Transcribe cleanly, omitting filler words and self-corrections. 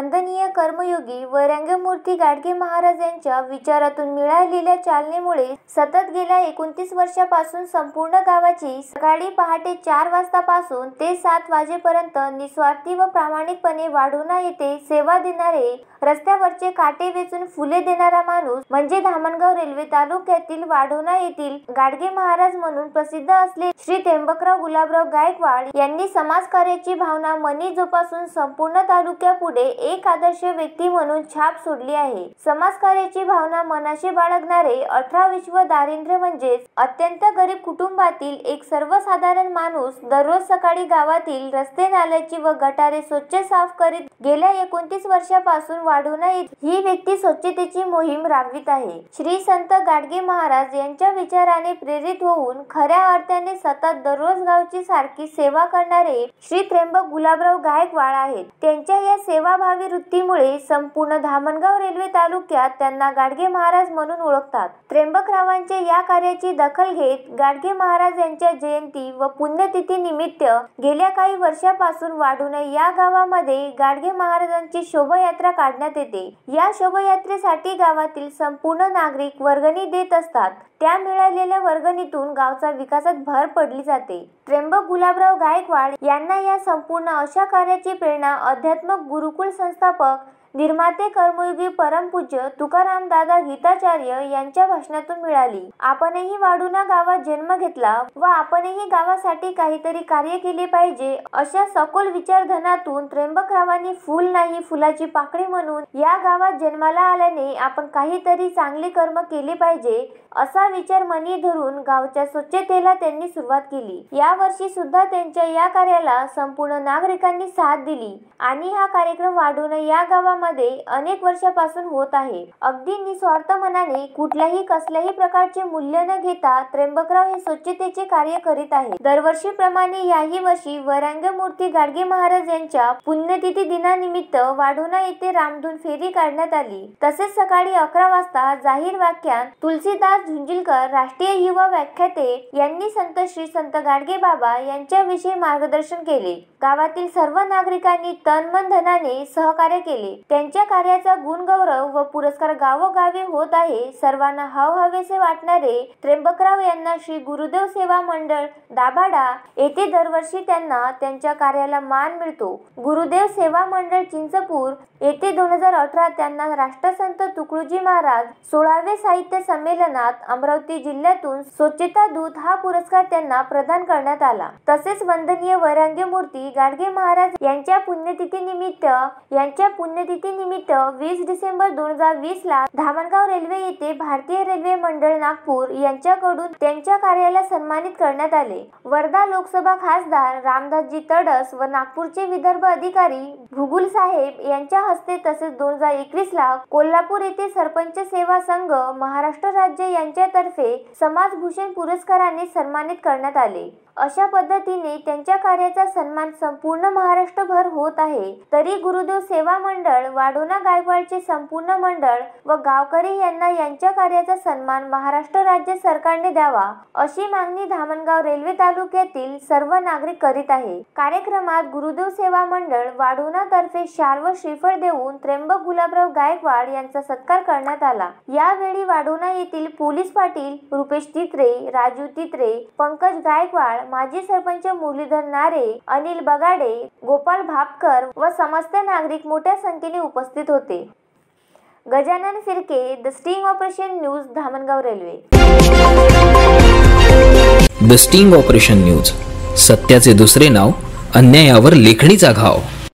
वंदनीय कर्मयोगी व रंगमूर्ती गाडगे महाराज यांच्या विचारातून मिळालेल्या चालनेमुळे सतत गेल्या 29 वर्षापासून संपूर्ण गावाची सकाळी पहाटे 4 वाजतापासून ते 7 वाजेपर्यंत निस्वार्थी व प्रामाणिकपणे वाढोणा येथे सेवा देणारे, रस्त्यावरचे काटे वेचून फुले देणारा माणूस म्हणजे धामणगाव रेल्वे तालुक्यातील वाढोणा येथील गाडगे महाराज म्हणून प्रसिद्ध असले श्री त्र्यंबकराव गुलाबराव गायकवाड यांनी समाजकार्याची भावना मनी जोपासून संपूर्ण तालुक्यापुढे एक आदर्श व्यक्ती म्हणून छाप सोडली आहे। समाजकार्याची भावना मनाशी बाळगणारे 18 विश्व दारिद्र्य म्हणजेच अत्यंत गरीब कुटुंबातील एक सर्वसाधारण माणूस दररोज सकाळी गावातील रस्ते, नाल्याची व गटारे स्वच्छ साफ करीत गेल्या 29 वर्षापासून वाढोणा ही व्यक्ती स्वच्छतेची मोहीम राबवित आहे। श्री संत गाडगे महाराज यांच्या विचाराने प्रेरित होऊन खऱ्या अर्थाने सतत दररोज गावची सारखी सेवा करणारे श्री त्र्यंबक गुलाबराव गायकवाड आहेत। त्यांच्या या सेवाभावी वृत्तीमुळे संपूर्ण धामणगाव रेल्वे तालुक्यात त्यांना गाडगे महाराज म्हणून ओळखतात। त्र्यंबकरावांच्या या कार्याची दखल घेत गाडगे महाराज यांच्या जयंती व पुण्यतिथी निमित्त गेल्या काही वर्षापासून वाढोणा या गावामध्ये गाडगे महाराजांची शोभायात्रा काढण्यात येते। या शोभायात्रेसाठी गावातील संपूर्ण नागरिक वर्गणी देत असतात। त्या मिळालेल्या वर्गणीतून गावचा विकासात भर पडली जाते। त्र्यंबक गुलाबराव गायकवाड यांना या संपूर्ण अशा कार्याची प्रेरणा अध्यात्मक गुरुकुल संस्थापक, निर्माते, कर्मयोगी परमपूज्य तुकाराम दादा गीताचार्य यांच्या भाषणातून मिळाली। आपणही वाढोणा गावात जन्म घेतला व आपणही गावासाठी काहीतरी कार्य केले पाहिजे अशा सखोल विचारधनातून त्र्यंबकरावांनी फूल नाही फुलाची पाकळी म्हणून या गावात जन्माला आल्याने आपण काहीतरी चांगले कर्म केले पाहिजे असा विचार मनी धरून गावच्या स्वच्छतेला त्यांनी सुरुवात केली। या वर्षी सुद्धा त्यांच्या या कार्याला संपूर्ण नागरिकांनी साथ दिली आणि हा कार्यक्रम वाढोणा या गावामध्ये अनेक वर्षापासून होत आहे। अगदी निस्वार्थ मनाने कुठल्याही कसल्याही प्रकारचे मूल्य न घेता त्र्यंबकराव हे स्वच्छतेचे कार्य करीत आहेत। दरवर्षीप्रमाणे याही वर्षी रंगमूर्ती गाडगे महाराज यांच्या पुण्यतिथी दिनानिमित्त वाढोणा येथे रामधून फेरी काढण्यात आली। तसेच सकाळी 11 वाजता जाहीर वाक्यात तुलसीदास झुंजिलकर राष्ट्रीय युवा व्याख्याते यांनी श्री संत गाडगे बाबा यांच्याविषयी मार्गदर्शन केले। गावातील सर्व नागरिकांनी तन मन धनाने सहकार्य केले। त्यांच्या कार्याचा गुणगौरव व पुरस्कार गावोगावी होत आहे। सर्वांना हवहवेसे वाटणारे त्र्यंबकराव यांना श्री गुरुदेव सेवा मंडळ दाभाडा येथे दरवर्षी त्यांना त्यांच्या कार्याला मान मिळतो। गुरुदेव सेवा मंडळ चिंचपूर येथे 2018 त्यांना राष्ट्रसंत तुकडोजी महाराज 16वे साहित्य संमेलनात अमरावती जिल्ह्यातून स्वच्छता दूत हा पुरस्कार त्यांना प्रदान करण्यात आला। तसेच वंदनीय रंगमूर्ती गाडगे महाराज यांच्या पुण्यतिथी निमित्त 20 डिसेंबर 2020 ला धामणगाव रेल्वे येथे भारतीय रेल्वे मंडळ नागपूर यांच्याकडून त्यांच्या कार्याला सन्मानित करण्यात आले। वर्धा लोकसभा खासदार रामदासजी तडस व नागपूरचे विदर्भ अधिकारी भुगुल साहेब यांच्या हस्ते तसेच 2021 ला कोल्हापूर येथे सरपंच सेवा संघ महाराष्ट्र राज्य यांच्यातर्फे समाजभूषण पुरस्काराने सन्मानित करण्यात आले। अशा पद्धतीने त्यांच्या कार्याचा सन्मान संपूर्ण महाराष्ट्रभर होत आहे। तरी गुरुदेव सेवा मंडळ वाढोणा गायकवाडचे संपूर्ण मंडळ व गावकरी यांना यांच्या कार्याचा सन्मान महाराष्ट्र राज्य सरकारने द्यावा अशी मागणी धामणगाव रेल्वे तालुक्यातील सर्व नागरिक करीत आहे। कार्यक्रमात गुरुदेव सेवा मंडळ वाढोणा तर्फे शाल व श्रीफळ देऊन त्र्यंबक गुलाबराव गायकवाड यांचा सत्कार करण्यात आला। यावेळी वाढोणा येथील पोलीस पाटील रुपेश तित्रे, राजू तित्रे, पंकज गायकवाड, माजी सरपंच मुरलीधर नारे, अनिल बगाडे, गोपाल भापकर व समस्त नागरिक मोठ्या संख्येने उपस्थित होते। Gajanan Firke, the sting operation news, Dhamangaon railway. The sting operation news, सत्याचे दुसरे नाव, अन्यायावर लेखणीचा घाव।